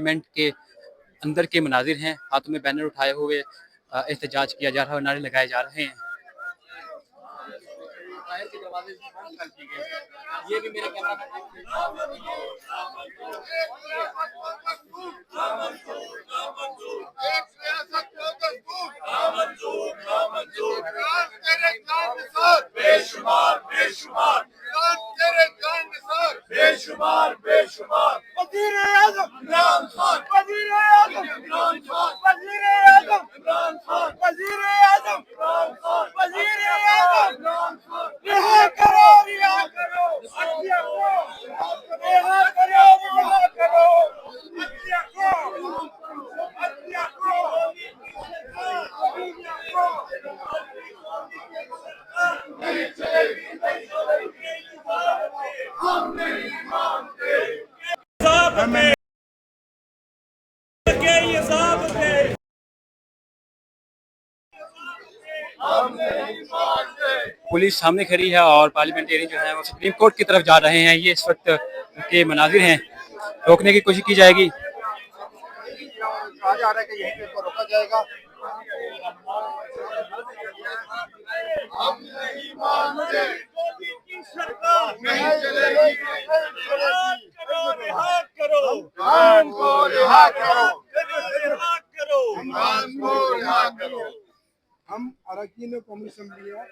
Parliament के अंदर के मनाजिर हैं, हाथों में बैनर उठाए हुए एहतजाज किया जा रहा है और नारे लगाए जा रहे हैं। ये भी मेरे कैमरा बेशुमार बेशुमार तेरे बेशुमार बेशुमार वज़ीर-ए-आज़म इमरान खान, वज़ीर-ए-आज़म इमरान खान, वज़ीर-ए-आज़म इमरान खान, वज़ीर-ए-आज़म इमरान खान, वज़ीर-ए-आज़म इमरान खान। रिहा करो रिहा करो हत्या को, रिहा करो रिहा करो हत्या को, हत्या को, हत्या को। नहीं चलेगी नहीं चलेगी हम नहीं मानते ये ज़ाबिते हम नहीं मानते। पुलिस सामने खड़ी है और पार्लियामेंटेरियन जो है वो सुप्रीम कोर्ट की तरफ जा रहे हैं। ये इस वक्त के मनाजिर हैं, रोकने की कोशिश की जाएगी। कहा जा रहा है कि यहीं पे इसको रोका जाएगा। हम नहीं मानते सरकार नहीं चलेगी। रिहा करो इमरान को, रिहा करो रिहा करो इमरान को, रिहा करो। हम अरकान कौमी असम्बली है,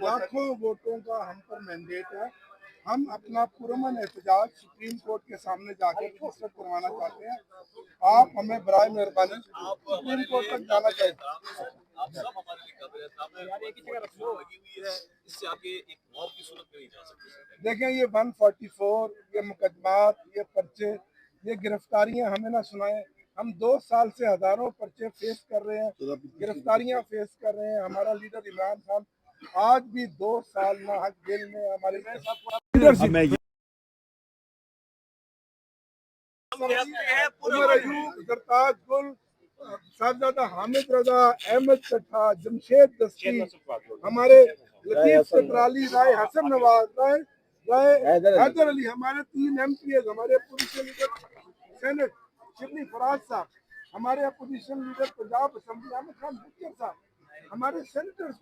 लाखों वोटों का हम पर मैंडेट है। हम अपना पुरअमन एहतजाज सुप्रीम कोर्ट के सामने जाकर फैसला करवाना चाहते हैं। आप हमें बराए मेहरबानी सुप्रीम कोर्ट तक जाना चाहिए। आप सब हमारे लिए काबिल है, लगी हुई है, इससे आगे एक मौत की सूरत में नहीं जा सकते। देखें, ये 144 ये मुकदमात, ये पर्चे, ये गिरफ्तारियां हमें ना सुनाए। हम 2 साल से हजारों पर्चे फेस कर रहे हैं, गिरफ्तारियां फेस कर रहे हैं। हमारा लीडर इमरान खान आज भी 2 साल ना हक जेल में हमारे लीडरशिप सरताज गुल, साहबजादा हामिद रजा, अहमद चट्टा, जमशेद दस्ती, हमारे लतीफ सकराली, राय हसन नवाज, राय हैदर अली, हमारे 3 MPs, हमारे opposition leader senate Shibli Faraz sahab, हमारे opposition leader Punjab assembly Ahmed Khan Bhachar sahab, हमारे सेनेटर्स